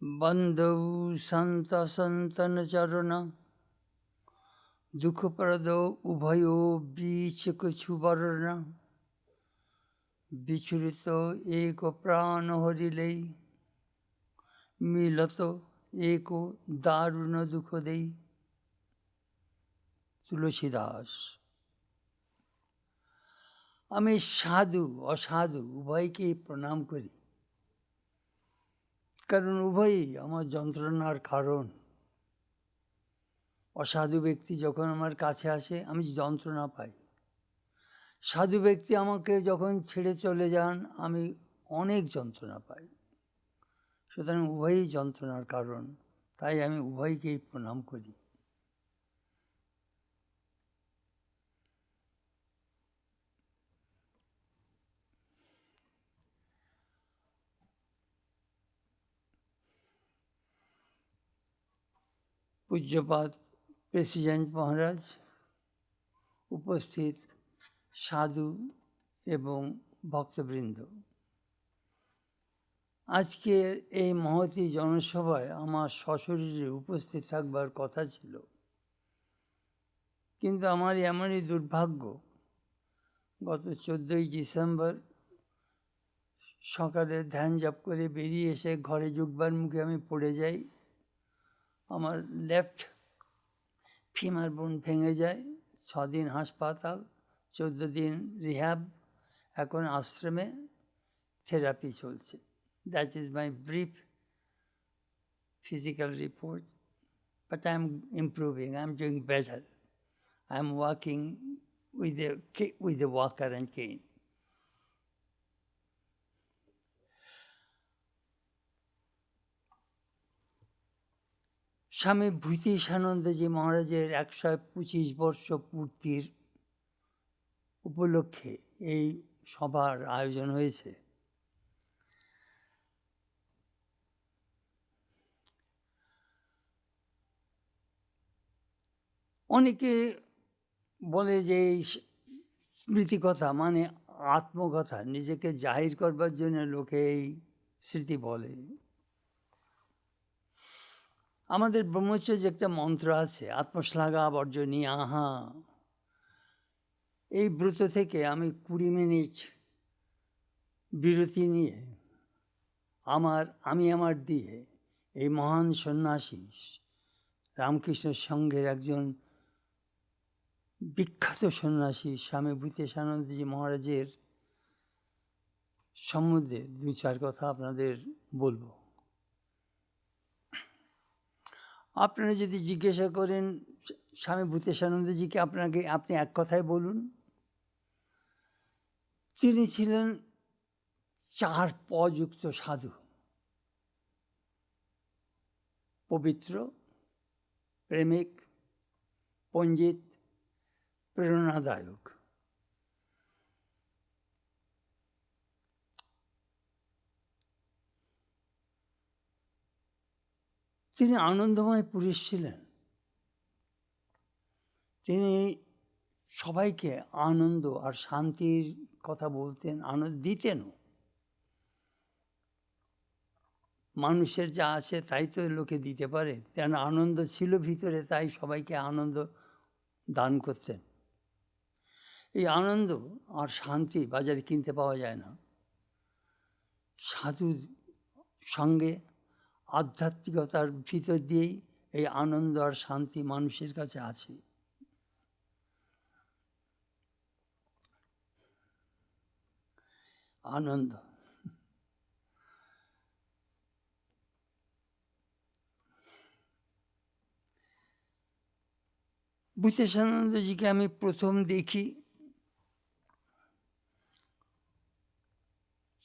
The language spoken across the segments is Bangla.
बंधौ संत संतन चरण दुख प्रदो उभयो बीच कुछु वर्ण विचुरित एक प्राण हरिले मिलत एक दारुण दुख देई। তুলসীদাস। আমি সাধু অসাধু উভয়কে প্রণাম করি, কারণ উভয়ই আমার যন্ত্রণার কারণ। অসাধু ব্যক্তি যখন আমার কাছে আসে আমি যন্ত্রণা পাই, সাধু ব্যক্তি আমাকে যখন ছেড়ে চলে যান আমি অনেক যন্ত্রণা পাই। সুতরাং উভয়ই যন্ত্রণার কারণ, তাই আমি উভয়কেই প্রণাম করি। পূজ্যপাদ প্রেসিডেন্ট মহারাজ, উপস্থিত সাধু এবং ভক্তবৃন্দ, আজকের এই মহতী জনসভায় আমার সশরীরে উপস্থিত থাকবার কথা ছিল, কিন্তু আমার এমনই দুর্ভাগ্য, গত 14ই ডিসেম্বর সকালে ধ্যান জপ করে বেরিয়ে এসে ঘরে ঢুকবার মুখে আমি পড়ে যাই। আমার লেফট ফিমার বোন ভেঙে যায়, 6 দিন হাসপাতাল, 14 দিন রিহ্যাব, এখন আশ্রমে থেরাপি চলছে। That is my brief physical report, but I am improving, I am doing better. I am walking with a walker and cane. স্বামী ভূতেশানন্দজি মহারাজের 125 বর্ষ পূর্তির উপলক্ষে এই সভার আয়োজন হয়েছে। অনেকে বলে যে এই স্মৃতিকথা মানে আত্মকথা, নিজেকে জাহির করবার জন্য লোকে এই স্মৃতি বলে। আমাদের ব্রহ্মচর্যে একটা মন্ত্র আছে, আত্মশ্লাঘা বর্জনী আহা। এই ব্রত থেকে আমি 20 মিনিট বিরতি নিয়ে আমি আমার দিয়ে এই মহান সন্ন্যাসী রামকৃষ্ণ সংঘের একজন বিখ্যাত সন্ন্যাসী স্বামী ভূতেশানন্দজি মহারাজের সম্বন্ধে 2-4 কথা আপনাদের বলবো। আপনারা যদি জিজ্ঞাসা করেন স্বামী ভূতেশানন্দজিকে আপনি এক কথায় বলুন, তিনি ছিলেন 4 পযুক্ত সাধু, পবিত্র, প্রেমিক, পণ্ডিত, প্রেরণাদায়ক। তিনি আনন্দময় পুরুষ ছিলেন। তিনি সবাইকে আনন্দ আর শান্তির কথা বলতেন, আনন্দ দিতেনও। মানুষের যা আছে তাই তো লোকে দিতে পারে, তেন আনন্দ ছিল ভিতরে, তাই সবাইকে আনন্দ দান করতেন। এই আনন্দ আর শান্তি বাজারে কিনতে পাওয়া যায় না। সাধুর সঙ্গে আধ্যাত্মিকতার ভিতর দিয়েই এই আনন্দ আর শান্তি মানুষের কাছে আছে। আনন্দ। ভূতেশানন্দজিকে আমি প্রথম দেখি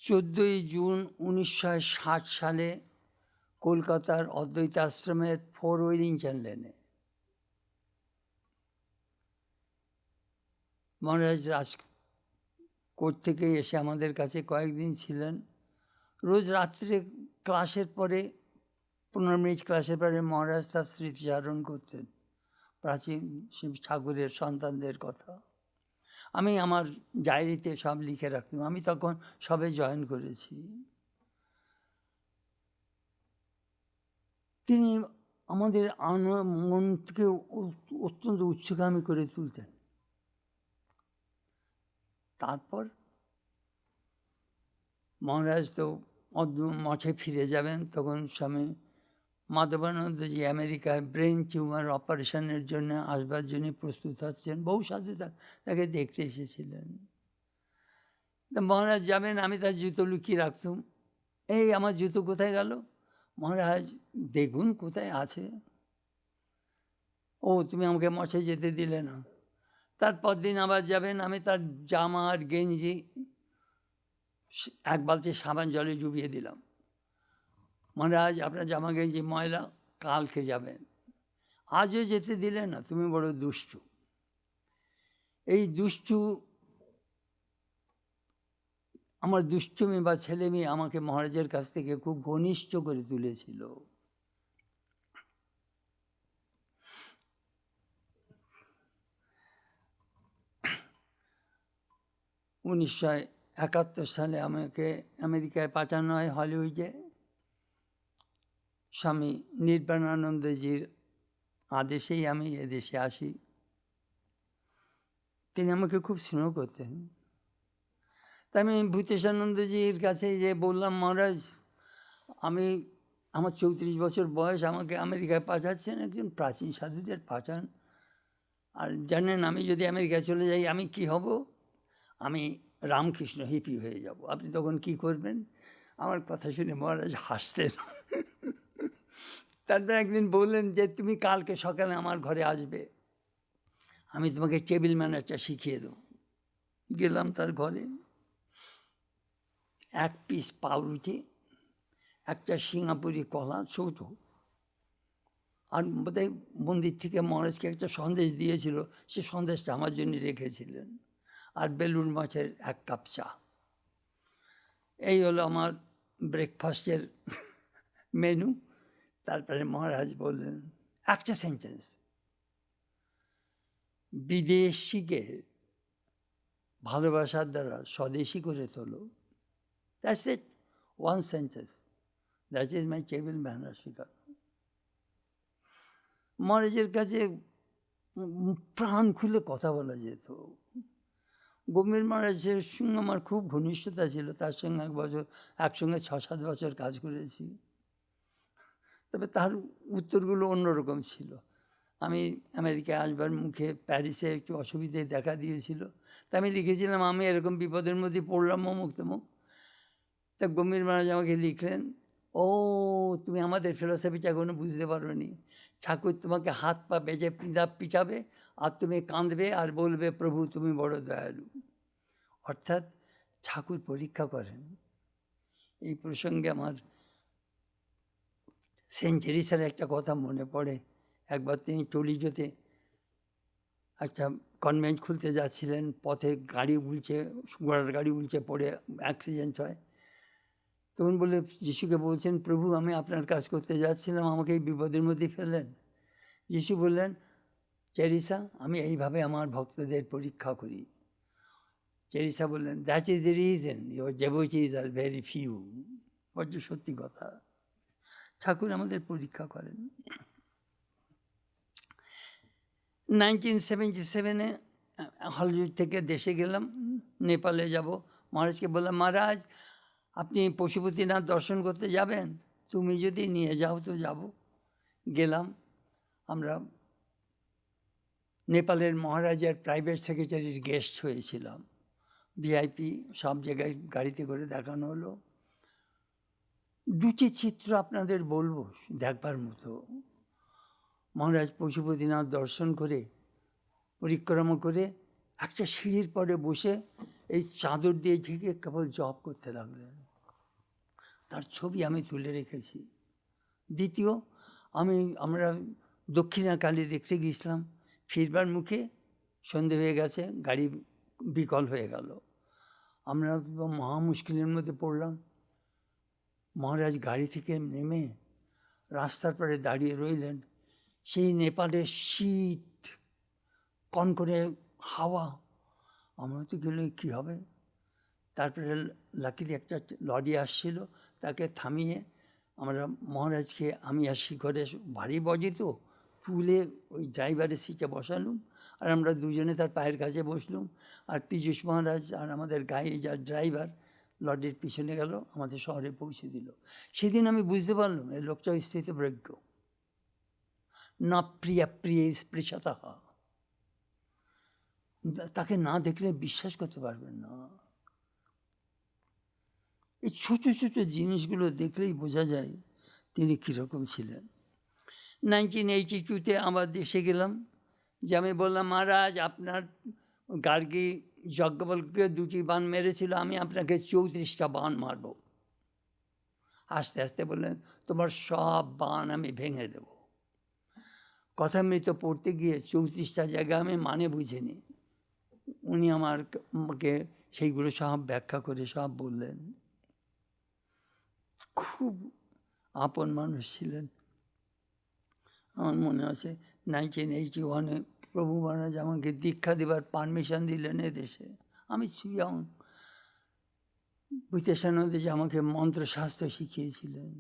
14ই জুন 1960 সালে কলকাতার অদ্বৈত আশ্রমের 4 ওয়েলিংটন লেনে। মহারাজ রাজকোট থেকে এসে আমাদের কাছে কয়েকদিন ছিলেন। রোজ রাত্রে ক্লাসের পরে 15 মিনিট ক্লাসের পরে মহারাজ তার স্মৃতিচারণ করতেন, প্রাচীন শিব ঠাকুরের সন্তানদের কথা। আমি আমার ডায়েরিতে সব লিখে রাখতাম, আমি তখন সবে জয়েন করেছি। তিনি আমাদের মনকে অত্যন্ত উচ্চগামী করে তুলতেন। তারপর মহারাজ তো মঠে ফিরে যাবেন, তখন স্বামী মাধবানন্দজি আমেরিকায় ব্রেন টিউমার অপারেশনের জন্য আসবার জন্য প্রস্তুত হচ্ছেন। বহু সাধু তাকে দেখতে এসেছিলেন। তা মহারাজ যাবেন, আমি তার জুতো লুকিয়ে রাখতাম। এই আমার জুতো কোথায় গেল? মহারাজ দেখুন কোথায় আছে। ও, তুমি আমাকে মঠে যেতে দিলে না। তারপর দিন আবার যাবেন, আমি তার জামা আর গেঞ্জি এক বালতি সাবান জলে ডুবিয়ে দিলাম। মহারাজ আপনার জামা গেঞ্জি ময়লা, কালকে যাবেন। আজও যেতে দিলে না, তুমি বড় দুষ্টু। এই দুষ্টু, আমার দুষ্টুমি বা ছেলে মেয়ে আমাকে মহারাজের কাছ থেকে খুব ঘনিষ্ঠ করে তুলেছিল। 1971 সালে আমাকে আমেরিকায় পাঠানো হয় হলিউডে। স্বামী নির্বাণানন্দজির আদেশেই আমি এদেশে আসি। তিনি আমাকে খুব স্নেহ করতেন। তাই আমি ভূতেশানন্দজির কাছে যে বললাম, মহারাজ আমার 34 বছর বয়স, আমাকে আমেরিকায় পাঠাচ্ছেন, একজন প্রাচীন সাধুদের পাঠান। আর জানেন আমি যদি আমেরিকায় চলে যাই আমি কি হব? আমি রামকৃষ্ণ হিপি হয়ে যাব। আপনি তখন কি করবেন? আমার কথা শুনে মহারাজ হাসতেন। তারপর একদিন বললেন যে তুমি কালকে সকালে আমার ঘরে আসবে, আমি তোমাকে টেবিল ম্যানারটা শিখিয়ে দেবো। গেলাম তার ঘরে। এক পিস পাউরুটি, একটা সিঙ্গাপুরি কলা ছোট, আর বোধহয় মন্দির থেকে মহারাজকে একটা সন্দেশ দিয়েছিল, সে সন্দেশটা আমার জন্য রেখেছিলেন, আর বেলুন মাছের এক কাপ চা। এই হলো আমার ব্রেকফাস্টের মেনু। তারপরে মহারাজ বললেন একটা সেন্টেন্স, বিদেশিকে ভালোবাসার দ্বারা স্বদেশী করে তোলো। That's it, one sentence, that is my table manner শিকার। মহারাজের কাছে প্রাণ খুলে কথা বলা যেত। গম্ভীর মহারাজের সঙ্গে আমার খুব ঘনিষ্ঠতা ছিল, তার সঙ্গে একসঙ্গে 6-7 বছর কাজ করেছি। তবে তার উত্তরগুলো অন্যরকম ছিল। আমি আমেরিকায় আসবার মুখে প্যারিসে একটু অসুবিধে দেখা দিয়েছিল, তা আমি লিখেছিলাম আমি এরকম বিপদের মধ্যে পড়লাম অমুক তমুক। তা গম্ভীর মহারাজ আমাকে লিখলেন, ও তুমি আমাদের ফিলোসফিটা কোনো বুঝতে পারো নি। ঠাকুর তোমাকে হাত পা বেজে পিছাবে আর তুমি কাঁদবে আর বলবে প্রভু তুমি বড় দয়ালু। অর্থাৎ ঠাকুর পরীক্ষা করেন। এই প্রসঙ্গে আমার সেন্ট টেরিসার একটা কথা মনে পড়ে। একবার তিনি টলিজোতে একটা কনভেন্ট খুলতে যাচ্ছিলেন, পথে ঘোড়ার গাড়ি উলচে পড়ে অ্যাক্সিডেন্ট হয়। তখন বলে যিশুকে বলছেন, প্রভু আমি আপনার কাজ করতে যাচ্ছিলাম, আমাকে এই বিপদের মধ্যে ফেললেন। যিশু বললেন, টেরিসা আমি এইভাবে আমার ভক্তদের পরীক্ষা করি। টেরিসা বললেন, that is the reason your devotees are very few. বড্ড সত্যি কথা, ঠাকুর আমাদের পরীক্ষা করেন। 1977-এ হলিউড থেকে দেশে গেলাম, নেপালে যাব। মহারাজকে বললাম, মহারাজ আপনি পশুপতিনাথ দর্শন করতে যাবেন? তুমি যদি নিয়ে যাও তো যাব। গেলাম। আমরা নেপালের মহারাজার প্রাইভেট সেক্রেটারির গেস্ট হয়েছিলাম। ভিআইপি সব জায়গায় গাড়িতে করে দেখানো হলো। দুটি চিত্র আপনাদের বলবো দেখবার মতো। মহারাজ পশুপতিনাথ দর্শন করে পরিক্রমা করে একটা সিঁড়ির পরে বসে এই চাদর দিয়ে ঢেকে কেবল জপ করতে লাগলেন। তার ছবি আমি তুলে রেখেছি। দ্বিতীয়, আমরা দক্ষিণাকালী দেখতে গিয়েছিলাম, ফিরবার মুখে সন্ধে হয়ে গেছে, গাড়ি বিকল হয়ে গেল। আমরা মহা মুশকিলের মধ্যে পড়লাম। মহারাজ গাড়ি থেকে নেমে রাস্তার পরে দাঁড়িয়ে রইলেন। সেই নেপালের শীত, কনকনে হাওয়া, আমরা তো গেলে কী হবে। তারপরে লাকিলি একটা লরি আসছিল, তাকে থামিয়ে আমরা মহারাজকে আমি আর শিখরে ভারী বজে তো তুলে ওই ড্রাইভারের সিটে বসালুম, আর আমরা দুজনে তার পায়ের কাছে বসলুম, আর পীযূষ মহারাজ আর আমাদের গায়ে যার ড্রাইভার লরির পিছনে গেল, আমাদের শহরে পৌঁছে দিল। সেদিন আমি বুঝতে পারলাম এই লোকটা স্থিতপ্রজ্ঞ, না প্রিয়া প্রিয় স্পৃশতা, তাকে না দেখলে বিশ্বাস করতে পারবেন না। এই ছোটো ছোটো জিনিসগুলো দেখলেই বোঝা যায় তিনি কীরকম ছিলেন। 1982-তে আমার দেশে গেলাম, যে আমি বললাম মহারাজ আপনার গার্গী যজ্ঞবল্কে 2টি বান মেরেছিল, আমি আপনাকে 34টা বান মারব। আস্তে আস্তে বললেন তোমার সব বান আমি ভেঙে দেব। কথামৃত পড়তে গিয়ে 34টা জায়গায় আমি মানে বুঝিনি, উনি আমাকে সেইগুলো সব ব্যাখ্যা করে সব বললেন। খুব আপন মানুষ ছিলেন। আমার মনে আছে 1981-এ প্রভু মহারাজ আমাকে দীক্ষা দেবার পারমিশন দিলেন এদেশে। আমি ছিলাম, ভূতেশানন্দে যে আমাকে মন্ত্রশাস্ত্র শিখিয়েছিলেন।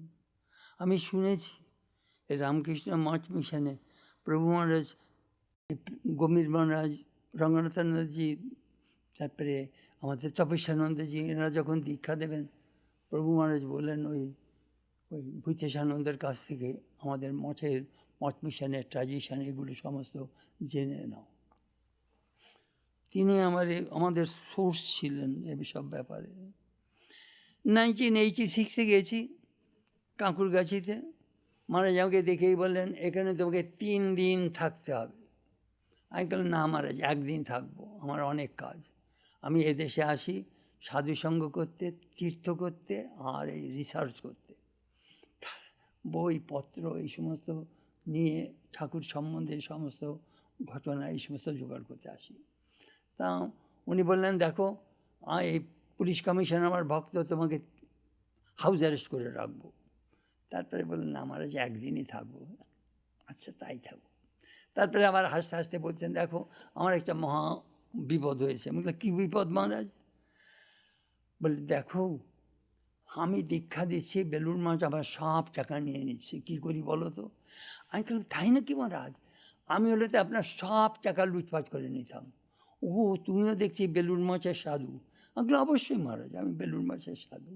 আমি শুনেছি এই রামকৃষ্ণ মঠ মিশনে প্রভু মহারাজ, গম্ভীর মহারাজ, রঙ্গনাথানন্দজি, তারপরে আমাদের তপস্যানন্দজি, এরা যখন দীক্ষা দেবেন প্রভু মহারাজ বললেন ওই ভূতেশানন্দের কাছ থেকে আমাদের মঠ মিশনের ট্র্যাডিশন এগুলো সমস্ত জেনে নাও। তিনি আমাদের সোর্স ছিলেন এসব ব্যাপারে। 1986-এ গেছি কাঁকুরগাছিতে, মহারাজ আমাকে দেখেই বললেন এখানে তোমাকে 3 দিন থাকতে হবে। আমি বললাম না মহারাজ 1 দিন থাকবো, আমার অনেক কাজ। আমি এদেশে আসি সাধুসঙ্গ করতে, তীর্থ করতে, আর এই রিসার্চ করতে, বইপত্র এই সমস্ত নিয়ে ঠাকুর সম্বন্ধে সমস্ত ঘটনা এই সমস্ত জোগাড় করতে আসি। তা উনি বললেন দেখো এই পুলিশ কমিশন আমার ভক্ত, তোমাকে হাউস অ্যারেস্ট করে রাখবো। তারপরে বললেন না মহারাজ 1 দিনই থাকবো। আচ্ছা তাই থাকবো। তারপরে আবার হাসতে হাসতে বলছেন দেখো আমার একটা মহা বিপদ হয়েছে। আমি বললাম কী বিপদ মহারাজ? বলে দেখো আমি দীক্ষা দিচ্ছি, বেলুড় মঠ আবার সব টাকা নিয়ে নিচ্ছে, কী করি বলো তো? আমি বললাম তাই নাকি মহারাজ? আমি হলে তো আপনার সব টাকা লুটপাট করে নিতাম। ও তুমিও দেখছি বেলুড় মঠের সাধু। আমি বললাম অবশ্যই মহারাজ, আমি বেলুড় মঠের সাধু।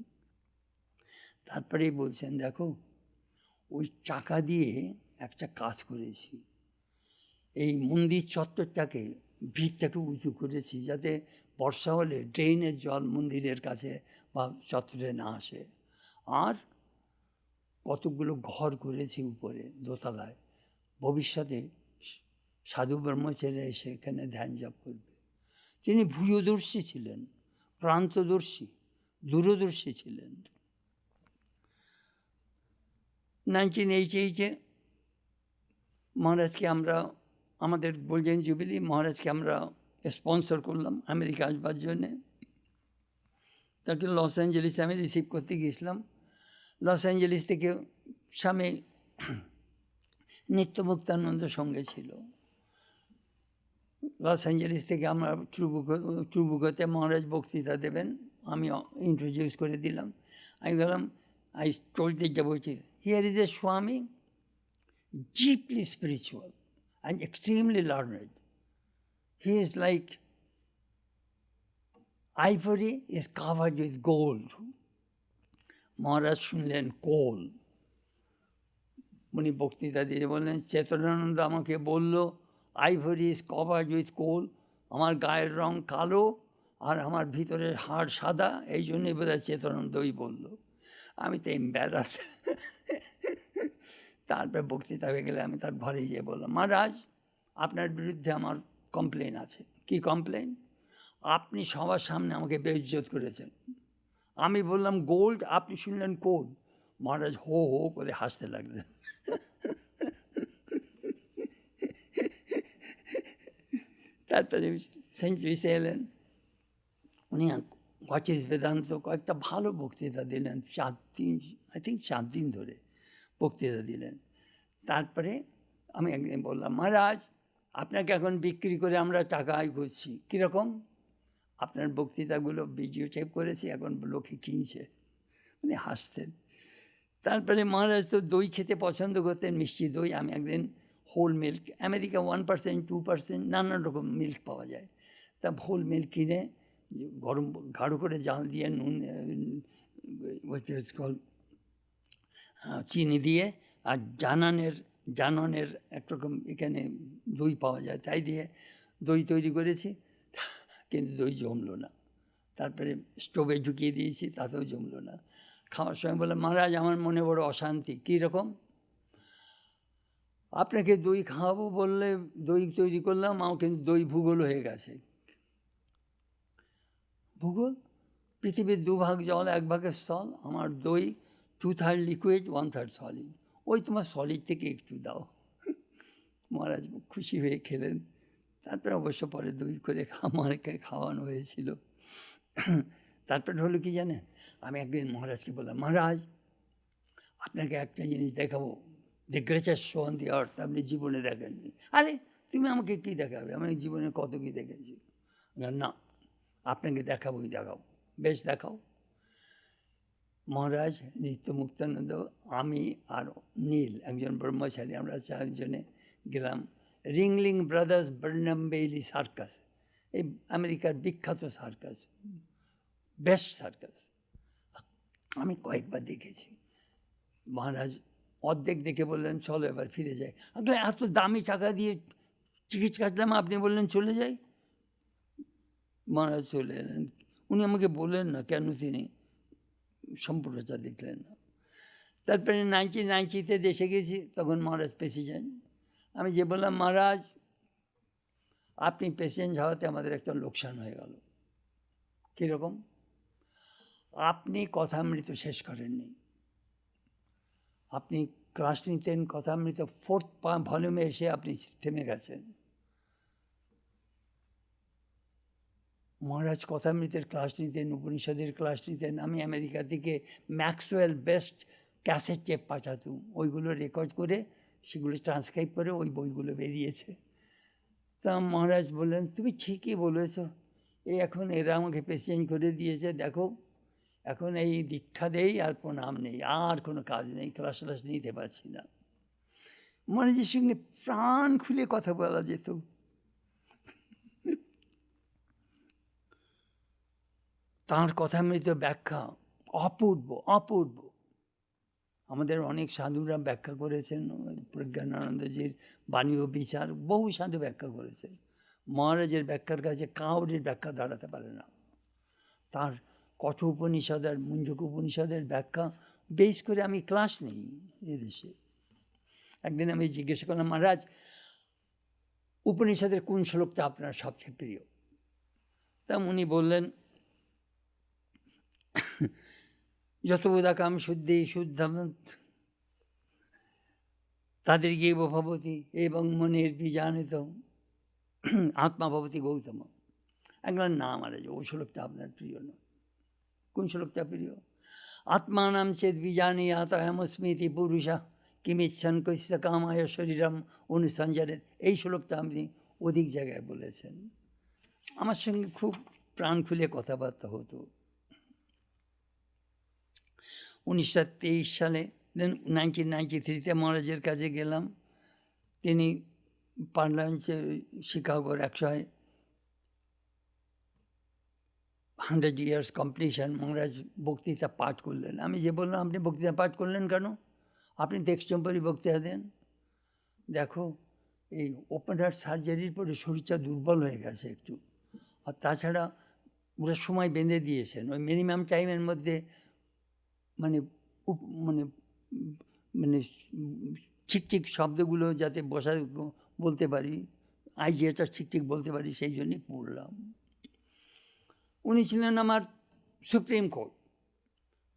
তারপরেই বলছেন দেখো ওই টাকা দিয়ে একটা কাজ করেছি, এই মন্দির চত্বরটাকে, ভিড়টাকে উঁচু করেছি যাতে বর্ষা হলে ড্রেনের জল মন্দিরের কাছে বা চত্বরে না আসে। আর কতগুলো ঘর করেছি উপরে দোতলায়, ভবিষ্যতে সাধু ব্রহ্মচারী এসে এখানে ধ্যান জপ করবে। তিনি ভূয়দর্শী ছিলেন, প্রান্তদর্শী, দূরদর্শী ছিলেন। 1988-এ মহারাজকে আমরা, আমাদের গোল্ডেন জুবিলি, মহারাজকে আমরা স্পন্সর করলাম আমেরিকা আসবার জন্যে। তাকে লস অ্যাঞ্জেলিসে আমি রিসিভ করতে গিয়েছিলাম। লস অ্যাঞ্জেলিস থেকে স্বামী নিত্যমুক্তানন্দ সঙ্গে ছিল। লস অ্যাঞ্জেলিস থেকে আমরা ট্রুবুকোতে মহারাজ বক্তৃতা দেবেন, আমি ইন্ট্রোডিউস করে দিলাম। আমি বললাম I told the devotee, here is a স্বামী deeply spiritual and extremely learned. He is like ivory is covered with gold. মহারাজ শুনলেন কোল। উনি বক্তৃতা দিয়ে বললেন চেতনানন্দ আমাকে বলল আইভরি ইজ কভার্ড উইথ কোল, আমার গায়ের রং কালো আর আমার ভিতরের হাড় সাদা, এই জন্যই বোধহয় চেতনানন্দই বলল। আমি তো এম্বারাস। তারপরে বক্তৃতা হয়ে গেলে আমি তার ঘরে গিয়ে বললাম মহারাজ আপনার বিরুদ্ধে আমার কমপ্লেন আছে। কি কমপ্লেন? আপনি সবার সামনে আমাকে বেইজ্জত করেছেন। আমি বললাম গোল্ড, আপনি শুনলেন কোল। মহারাজ হো হো করে হাসতে লাগলেন। তারপরে সেন্ট লুইসে এলেন, উনি হোয়াট ইজ বেদান্ত কয়েকটা ভালো বক্তৃতা দিলেন, 4 দিন ধরে বক্তৃতা দিলেন। তারপরে আমি একদিন বললাম মহারাজ আপনাকে এখন বিক্রি করে আমরা টাকা আয় করছি। কীরকম? আপনার বক্তৃতাগুলো ভিডিও টেপ করেছি, এখন লোকে কিনছে। উনি হাসতেন। তারপরে মহারাজ তো দই খেতে পছন্দ করতেন, মিষ্টি দই। আমি একদিন হোল মিল্ক, আমেরিকা 1% 2% নানান রকম মিল্ক পাওয়া যায়, তা হোল মিল্ক কিনে গরম গাঢ় করে জাল দিয়ে নুন চিনি দিয়ে, আর জাননের একরকম এখানে দই পাওয়া যায়, তাই দিয়ে দই তৈরি করেছি, কিন্তু দই জমলো না। তারপরে স্টোভে ঢুকিয়ে দিয়েছি, তাতেও জমলো না। খাওয়ার সময় বলে, মহারাজ আমার মনে বড় অশান্তি। কীরকম? আপনাকে দই খাওয়াবো বললে দই তৈরি করলাম, আমার কিন্তু দই ভূগোল হয়ে গেছে। ভূগোল? পৃথিবীর 2 ভাগ জল 1 ভাগের স্থল, আমার দই 2/3 লিকুইড 1/3 সলিড। ওই তোমার সলিড থেকে একটু দাও। মহারাজ খুশি হয়ে খেলেন। তারপরে অবশ্য পরে দই করে আমাকে খাওয়ানো হয়েছিল। তারপরে হলো কি জানেন, আমি একদিন মহারাজকে বললাম, মহারাজ আপনাকে একটা জিনিস দেখাবো, the greatest show on the earth, আপনি জীবনে দেখেননি। আরে তুমি আমাকে কী দেখাবে, আমি জীবনে কত কী দেখেছি। না, আপনাকে দেখাবোই দেখাবো। বেশ, দেখাও। মহারাজ নিত্যমুক্তানন্দ, আমি আর নীল, একজন ব্রহ্মচারী, আমরা 4 জনে গেলাম রিংলিং ব্রাদার্স বার্নাম বেইলি সার্কাস, এই আমেরিকার বিখ্যাত সার্কাস, বেস্ট সার্কাস। আমি কয়েকবার দেখেছি। মহারাজ অর্ধেক দেখে বললেন, চলো এবার ফিরে যাই। আসলে এত দামি টাকা দিয়ে টিকিট কাটলাম, আপনি বললেন চলে যাই। মহারাজ চলে এলেন। উনি আমাকে বললেন না কেন তিনি সম্পূর্ণটা দেখলেন না। তারপরে 1990-তে দেশে গেছি, তখন মহারাজ প্রেসিডেন্ট। আমি যে বললাম, মহারাজ আপনি প্রেসিডেন্ট হওয়াতে আমাদের একটা লোকসান হয়ে গেল। কীরকম? আপনি কথামৃত শেষ করেননি। আপনি ক্লাস নিতেন, কথামৃত 4th ভলিউমে এসে আপনি থেমে গেছেন। মহারাজ কথামৃতের ক্লাস নিতেন, উপনিষদের ক্লাস নিতেন। আমি আমেরিকা থেকে ম্যাক্সওয়েল বেস্ট ক্যাসেট টেপ পাঠাতুম, ওইগুলো রেকর্ড করে সেগুলো ট্রান্সক্রাইব করে ওই বইগুলো বেরিয়েছে। তা মহারাজ বললেন, তুমি ঠিকই বলেছ, এখন এরা আমাকে প্রেসিডেন্ট করে দিয়েছে, দেখো এখন এই দীক্ষা দেই আর প্রণাম নেই, আর কোনো কাজ নেই, ক্লাস নিতে পারছি না। মহারাজের সঙ্গে প্রাণ খুলে কথা বলা যেত। তাঁর কথামৃত ব্যাখ্যা অপূর্ব অপূর্ব। আমাদের অনেক সাধুরা ব্যাখ্যা করেছেন, প্রজ্ঞানানন্দজির বাণী ও বিচার বহু সাধু ব্যাখ্যা করেছেন। মহারাজের ব্যাখ্যার কাছে কাউরির ব্যাখ্যা দাঁড়াতে পারে না। তার কঠোর উপনিষদ আর মুঞ্জক উপনিষদের ব্যাখ্যা বেশ করে আমি ক্লাস নেই এদেশে। একদিন আমি জিজ্ঞাসা করলাম, মহারাজ উপনিষদের কোন শ্লোকটা আপনার সবচেয়ে প্রিয়? তা উনি বললেন, যত উদাকাম শুদ্ধি শুদ্ধম তাদের গিয়ে ভবতী এবং মনের বীজানিত আত্মা ভবতী গৌতম। একবার না মহারাজ, ওই শ্লোকটা আপনার প্রিয় নয়। কোন শ্লোকটা প্রিয়? আত্মানাম চেদ বীজানিয়াত অহমস্মৃতি পুরুষা কিমিচ্ছন কৈশ্য কামায় শরীরম অনুসঞ্জরেত, এই শ্লোকটা আপনি অধিক জায়গায় বলেছেন। আমার সঙ্গে খুব প্রাণ খুলে কথাবার্তা হতো। 1923 সালে 1993-তে মহারাজের কাছে গেলাম। তিনি পার্লামেন্টে শিকাগোর 100 ইয়ার্স কমপ্লিশন, মহারাজ বক্তৃতা পাঠ করলেন। আমি যে বললাম, আপনি বক্তৃতা পাঠ করলেন কেন? আপনি তো এক্সটেম্পোরারি বক্তৃতা দেন। দেখো, এই ওপেন হার্ট সার্জারির পরে শরীরটা দুর্বল হয়ে গেছে একটু, আর তাছাড়া ওরা সময় বেঁধে দিয়েছেন, ওই মিনিমাম টাইমের মধ্যে মানে মানে মানে ঠিক শব্দগুলো যাতে বলতে পারি, আইজিয়াটা ঠিক বলতে পারি, সেই জন্যই পড়লাম। উনি ছিলেন আমার সুপ্রিম কোর্ট।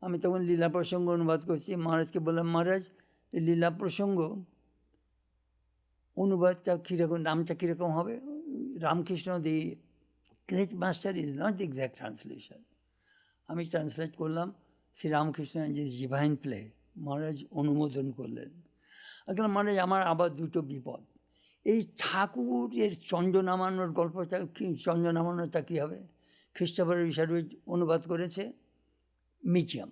আমি তখন লীলা প্রসঙ্গ অনুবাদ করছি। মহারাজকে বললাম, মহারাজ এই লীলা প্রসঙ্গ অনুবাদটা কীরকম, নামটা কীরকম হবে? Ramakrishna the great master is not the exact translation. আমি ট্রান্সলেট করলাম Shri Ramakrishna and his divine play. মহারাজ অনুমোদন করলেন। এখন মহারাজ, আমার আবার দুটো বিপদ। এই ঠাকুরের চন্দ্র নামানোর গল্পটা কি, চন্দ্র নামানোটা কী হবে? খ্রিস্টোফার রিচার্ড অনুবাদ করেছে মিউজিয়াম।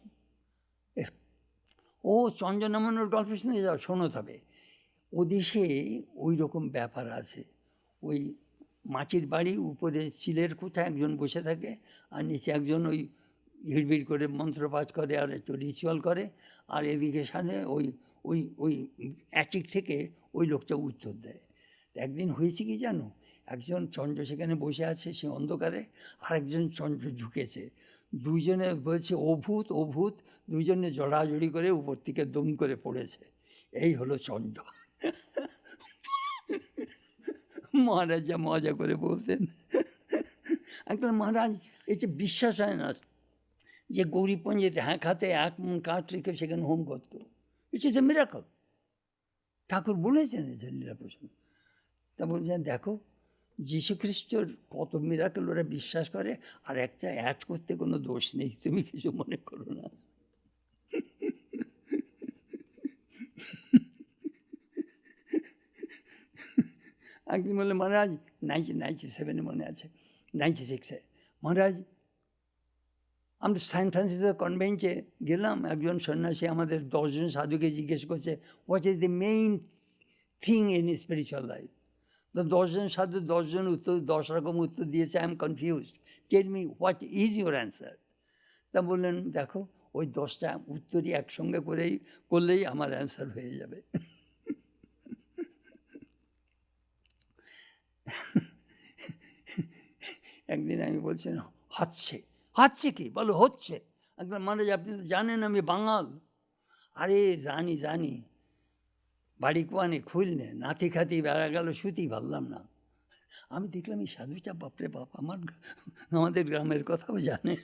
ও চন্দ্র নামানোর গল্প শুনে যাও, শোনো তবে ওদেশে ওই রকম ব্যাপার আছে। ওই মাটির বাড়ি, উপরে চিলের কোঠা, একজন বসে থাকে আর নিচে একজন ওই হিড়বিড় করে মন্ত্রপাঠ করে আর একটু রিচুয়াল করে, আর এদিকে সামনে ওই ওই ওই অ্যাটিক থেকে ওই লোকটা উত্তর দেয়। একদিন হয়েছে কি জানো, একজন চন্দ্র সেখানে বসে আছে সে অন্ধকারে, আর একজন চন্দ্র ঝুঁকেছে, দুইজনে বলছে ও ভূত ও ভূত, দুইজনে জড়াজড়ি করে উপর থেকে দম করে পড়েছে। এই হলো চন্দ্র। মহারাজ যা মজা করে বলতেন। একবার মহারাজ এই যে বিশ্বাস হয় না যে গৌরীপঞ্জিতে হাতে এক মন কাঠ রেখে সেখানে হোম করতো, ইটস ইজ এ মিরাকল। ঠাকুর বলেছেন যে লীলা প্রসঙ্গ, তা বলছেন দেখো যীশুখ্রিস্টর কত মিরাকল ওরা বিশ্বাস করে, আর একটা অ্যাড করতে কোনো দোষ নেই, তুমি কিছু মনে করো না। একদিন বললে মহারাজ 1997 মনে আছে, 96-এ মহারাজ আমরা সান ফ্রান্সিসকো কনভেন্টে গেলাম, একজন সন্ন্যাসী আমাদের 10 জন সাধুকে জিজ্ঞেস করছে what is the main thing in spiritual life. তো 10 জন সাধু 10 জন উত্তর 10 রকম উত্তর দিয়েছে। I am confused, tell me what is your answer. তা বললেন দেখো ওই 10টা উত্তরই একসঙ্গে করলেই আমার অ্যান্সার হয়ে যাবে। একদিন আমি বলছি না হচ্ছে কি বলো, হচ্ছে। একবার মহারাজ আপনি তো জানেন আমি বাঙাল। আরে জানি বাড়ি কোয়ানে খুলনে নাতি খাতি বেড়া গেল, শুতেই পারলাম না। আমি দেখলাম এই সাধুটা বাপরে বাপ আমাদের গ্রামের কথাও জানে।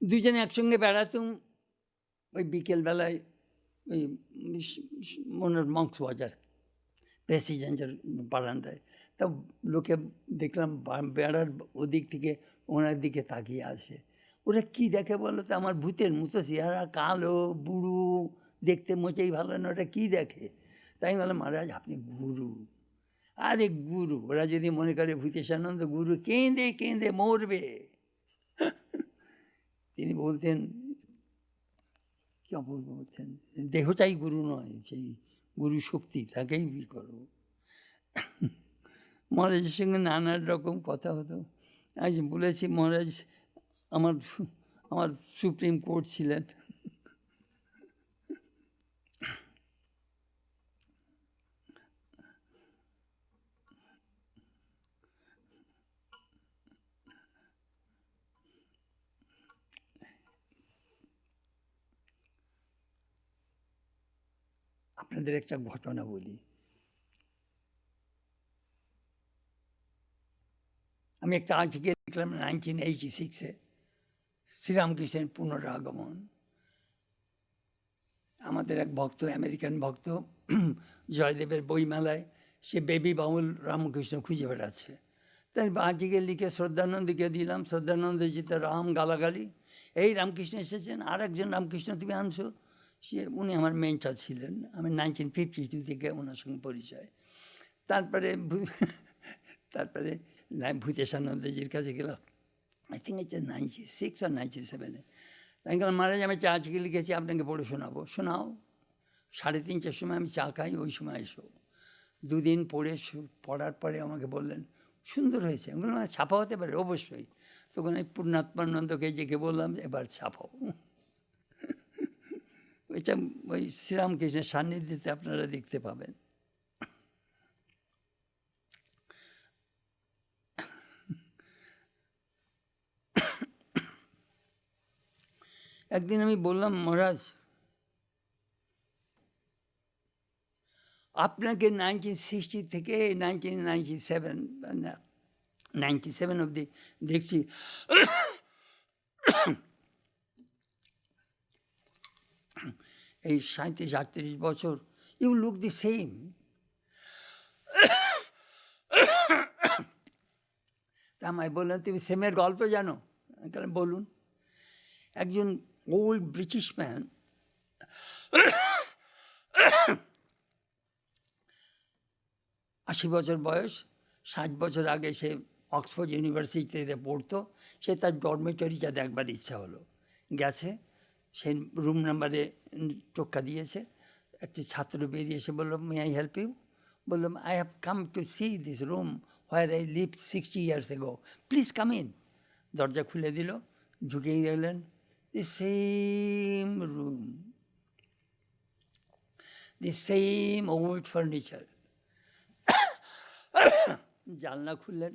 দুজনে একসঙ্গে বেড়াতাম ওই বিকেলবেলায় ওই মনের মাংস বাজার প্রেসিডেন্টের বারান্দায়। তা লোকে দেখলাম বেড়ার ওদিক থেকে ওনার দিকে তাকিয়ে আছে। ওরা কি দেখে বলো তো, আমার ভূতের মতো চেহারা, কালো বুড়ো, দেখতে মোটেই ভালো না, ওরা কী দেখে? তাই বললাম মহারাজ আপনি গুরু। আরে গুরু, ওরা যদি মনে করে ভূতেশানন্দ গুরু, কেঁদে মরবে। তিনি বলতেন কি অপূর্ব বলতেন, দেহটাই গুরু নয়, সেই গুরু শক্তি তাকেই করো। মহারাজের সঙ্গে নানান রকম কথা হতো। আজ বলেছি মহারাজ আমার সুপ্রিম কোর্ট ছিলেন। আপনাদের একটা ঘটনা বলি। আমি একটা আর্টিকেল লিখলাম 1986-এ, শ্রীরামকৃষ্ণের পুনরাগমন। আমাদের এক ভক্ত, আমেরিকান ভক্ত, জয়দেবের বইমেলায় সে বেবি বাউল রামকৃষ্ণ খুঁজে বেড়াচ্ছে। তাই আর্টিকেল লিখে শ্রদ্ধানন্দকে দিলাম। শ্রদ্ধানন্দজি তো রাম গালাগালি, এই রামকৃষ্ণ এসেছেন, আর একজন রামকৃষ্ণ তুমি আনছো। উনি আমার মেন্টর ছিলেন, আমি 1952 থেকে ওনার সঙ্গে পরিচয়। তারপরে ভূতেশানন্দজির কাছে গেলাম, আই থিঙ্ক এটা 96 আর 97-এ। তাই গেলাম মহারাজ আমি চা আজকে লিখেছি, আপনাকে পড়ে শোনাও। 3:30টার সময় আমি চা খাই, ওই সময় এসো। 2 দিন পড়ার পরে আমাকে বললেন সুন্দর হয়েছে। আমি বললাম ছাপা হতে পারে, অবশ্যই। তখন আমি পূর্ণাত্মানন্দকে জেগে বললাম এবার ছাপাও। ওইটা ওই শ্রীরামকৃষ্ণের সান্নিধ্যেতে আপনারা দেখতে পাবেন। একদিন আমি বললাম মহারাজ আপনাকে 1960 থেকে 1997 অবধি দেখছি, এই 37-38 বছর, ইউ লুক দি সেম। তা আমায় বললেন তুমি সেমের গল্প জানো? বলুন। একজন ওল্ড ব্রিটিশ ম্যান, 80 বছর বয়স, 60 বছর আগে সে অক্সফোর্ড ইউনিভার্সিটিতে পড়তো। সে তার ডরমেটরিটা দেখবার ইচ্ছা হলো, গেছে। সেই রুম নাম্বারে টোক্কা দিয়েছে। একটি ছাত্র বেরিয়ে এসে বললো, মে আই হেল্প ইউ? বললাম, I have come to see this room where I live 60 years ago, please come in. দরজা খুলে দিল, ঢুকেই গেলেন, the same room, the same old furniture. জানলা খুললেন,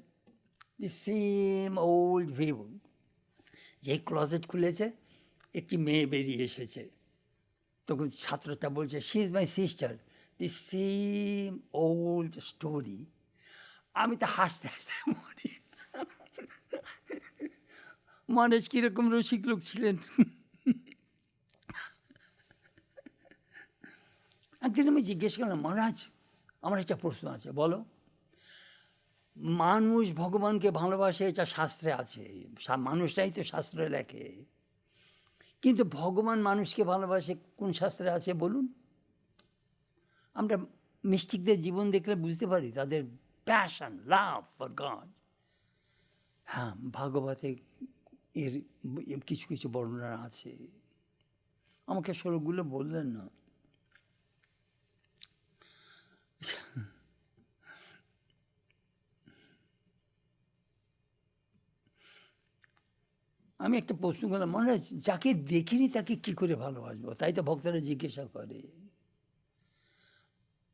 দি সেম ওল্ড ভিউ। যেই ক্লোজেট খুলেছে, একটি মেয়ে বেরিয়ে এসেছে। তখন ছাত্রটা বলছে, she is my sister, the same old story. আমি তো হাসতে হাসতে মরি। মহারাজ কীরকম রসিক লোক ছিলেন। একদিন আমি জিজ্ঞেস করলাম, মহারাজ আমার একটা প্রশ্ন আছে, বলো। মানুষ ভগবানকে ভালোবাসে, এটা শাস্ত্রে আছে, মানুষটাই তো শাস্ত্রে লেখে, কিন্তু ভগবান মানুষকে ভালোবাসে কোন শাস্ত্রে আছে বলুন? আমরা মিস্টিকদের জীবন দেখলে বুঝতে পারি তাদের প্যাশন, লাভ ফর গড। হ্যাঁ, ভাগবতে এর কিছু কিছু বর্ণনা আছে। আমাকে শ্লোকগুলো বললেন না। আমি একটা প্রশ্ন করলাম, মনে হয় যাকে দেখিনি তাকে কি করে ভালোবাসবো? তাই তো ভক্তরা জিজ্ঞাসা করে।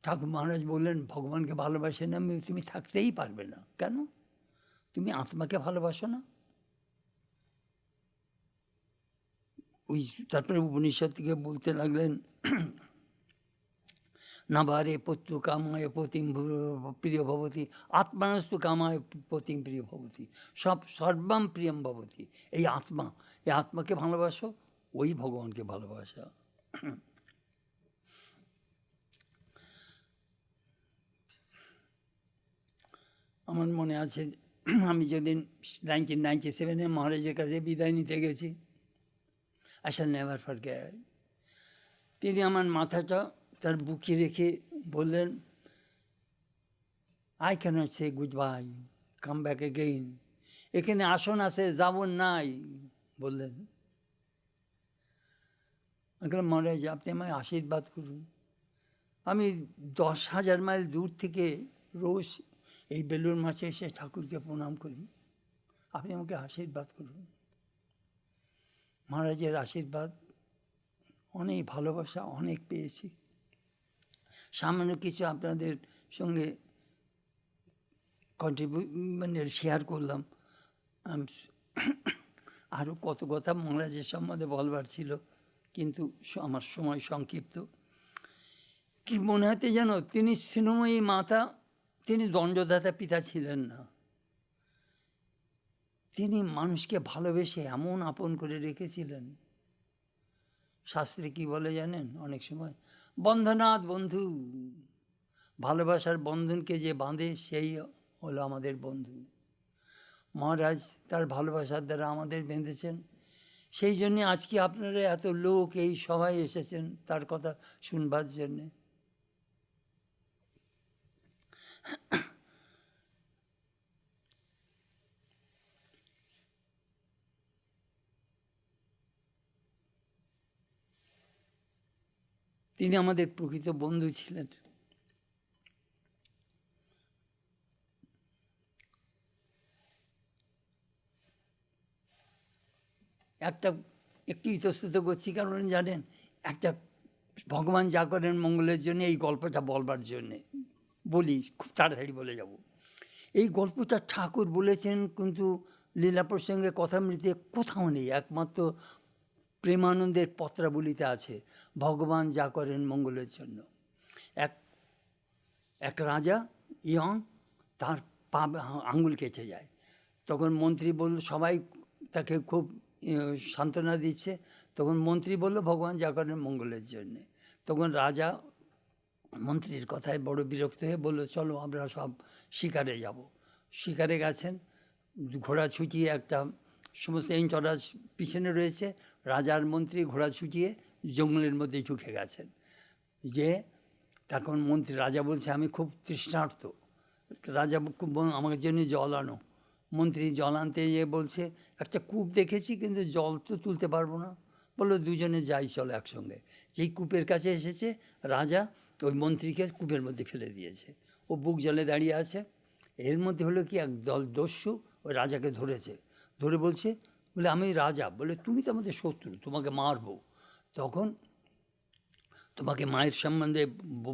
ঠাকুর মহারাজ বললেন, ভগবানকে ভালোবাসে না তুমি থাকতেই পারবে না। কেন? তুমি আত্মাকে ভালোবাসো না। ওই তারপরে উপনিষদ থেকে বলতে লাগলেন, না বারে পত্যু কামায় পতিম প্রিয় ভবতী, আত্মানস্তু কামায় পতিম প্রিয় ভবতী, সব সর্বাম প্রিয়ম ভবতী। এই আত্মা, এই আত্মাকে ভালোবাসো, ওই ভগবানকে ভালোবাসা। আমার মনে আছে, আমি যেদিন 1997 মহারাজের কাছে বিদায় নিতে গেছি, I shall never forget, তিনি আমার মাথাটা তার বুকে রেখে বললেন, I can't say good bye, come back again. এখানে আসন আছে, যাব নাই, বললেন। আমি বললাম, মহারাজ আপনি আমায় আশীর্বাদ করুন। আমি 10,000 মাইল দূর থেকে রোজ এই বেলুড় মঠে এসে ঠাকুরকে প্রণাম করি, আপনি আমাকে আশীর্বাদ করুন। মহারাজের আশীর্বাদ, অনেক ভালোবাসা অনেক পেয়েছি। সামান্য কিছু আপনাদের সঙ্গে মানে শেয়ার করলাম। আরও কত কথা মহারাজের সম্বন্ধে বলবার ছিল, কিন্তু আমার সময় সংক্ষিপ্ত। কি মনে হতে যেন তিনি স্নেহময়ী মাতা, তিনি দণ্ডদাতা পিতা ছিলেন না। তিনি মানুষকে ভালোবেসে এমন আপন করে রেখেছিলেন। শাস্ত্রে কি বলে জানেন? অনেক সময় বন্ধনাথ বন্ধু, ভালোবাসার বন্ধনকে যে বাঁধে সেই হলো আমাদের বন্ধু। মহারাজ তার ভালোবাসার দ্বারা আমাদের বেঁধেছেন। সেই জন্যে আজকে আপনারা এত লোক এই সভায় এসেছেন তার কথা শুনবার জন্যে। তিনি আমাদের প্রকৃত বন্ধু ছিলেন। একটু ইতস্তত করছি, কারণ জানেন, একটা ভগবান যা করেন মঙ্গলের জন্য, এই গল্পটা বলবার জন্যে বলি, খুব তাড়াতাড়ি বলে যাব। এই গল্পটা ঠাকুর বলেছেন, কিন্তু লীলা প্রসঙ্গে কথামৃতে কোথাও নেই, একমাত্র প্রেমানন্দের পত্রাবলিতে আছে, ভগবান যা করেন মঙ্গলের জন্য। এক রাজা ইয়ং, তার পা আঙুল কেটে যায়। তখন মন্ত্রী বলল, সবাই তাকে খুব সান্ত্বনা দিচ্ছে। তখন মন্ত্রী বলল, ভগবান যা করেন মঙ্গলের জন্যে। তখন রাজা মন্ত্রীর কথায় বড় বিরক্ত হয়ে বলল, চলো আমরা সব শিকারে যাব। শিকারে গেছেন, ঘোড়া ছুটিয়ে, একটা সমস্ত এন্টরাজ পিছনে রয়েছে, রাজার মন্ত্রী ঘোড়া ছুটিয়ে জঙ্গলের মধ্যে ঢুকে গেছেন। যে তখন মন্ত্রী, রাজা বলছে, আমি খুব তৃষ্ণার্ত, রাজা খুব আমার জন্য জল আনো। মন্ত্রী জল আনতে গিয়ে বলছে, একটা কূপ দেখেছি কিন্তু জল তো তুলতে পারবো না। বললো দুজনে যাই চলো একসঙ্গে। যেই কূপের কাছে এসেছে রাজা ওই মন্ত্রীকে কূপের মধ্যে ফেলে দিয়েছে। ও বুক জলে দাঁড়িয়ে আছে। এর মধ্যে হলো কি এক দল দস্যু ওই রাজাকে ধরেছে, ধরে বলছে, বলে আমি রাজা, বলে তুমি তো আমাদের শত্রু, তোমাকে মারবো, তখন তোমাকে মায়ের সম্বন্ধে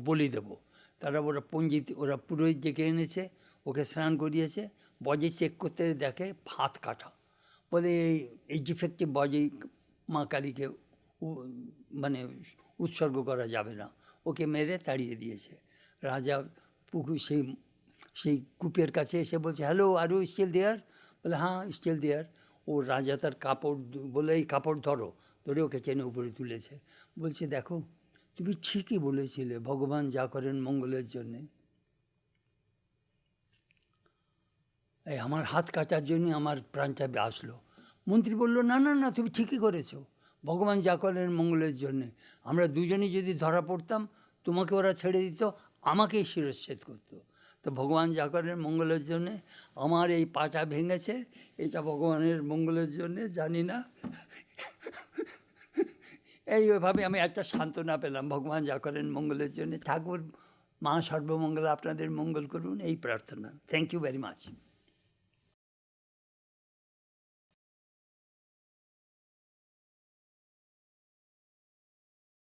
বলি দেবো। তারা ওরা পণ্ডিত, ওরা পুরোহিত ডেকে এনেছে, ওকে স্নান করিয়েছে। বজে চেক করতে দেখে হাত কাটা, বলে এই ডিফেক্টিভ বজেই মা কালীকে মানে উৎসর্গ করা যাবে না, ওকে মেরে তাড়িয়ে দিয়েছে। রাজা পুকুর সেই কূপের কাছে এসে বলছে, hello are you still there? বলে হ্যাঁ স্টিল দেয়ার। ও রাজা তার কাপড় বলে এই কাপড় ধরো, ধরে ওকে টেনে উপরে তুলেছে। বলছে দেখো তুমি ঠিকই বলেছিলে, ভগবান যা করেন মঙ্গলের জন্যে। এই আমার হাত কাটার জন্য আমার প্রাণটা আসলো। মন্ত্রী বলল, না না না, তুমি ঠিকই করেছো, ভগবান যা করেন মঙ্গলের জন্যে। আমরা দুজনেই যদি ধরা পড়তাম, তোমাকে ওরা ছেড়ে দিত, আমাকেই শিরচ্ছেদ করতো। তো ভগবান যা করেন মঙ্গলের জন্যে, আমার এই পাটা ভেঙেছে, এটা ভগবানের মঙ্গলের জন্যে, জানি না। এইভাবে আমি একটা সান্ত্বনা পেলাম, ভগবান যা করেন মঙ্গলের জন্যে। ঠাকুর মা সর্বমঙ্গলা আপনাদের মঙ্গল করুন, এই প্রার্থনা। Thank you very much.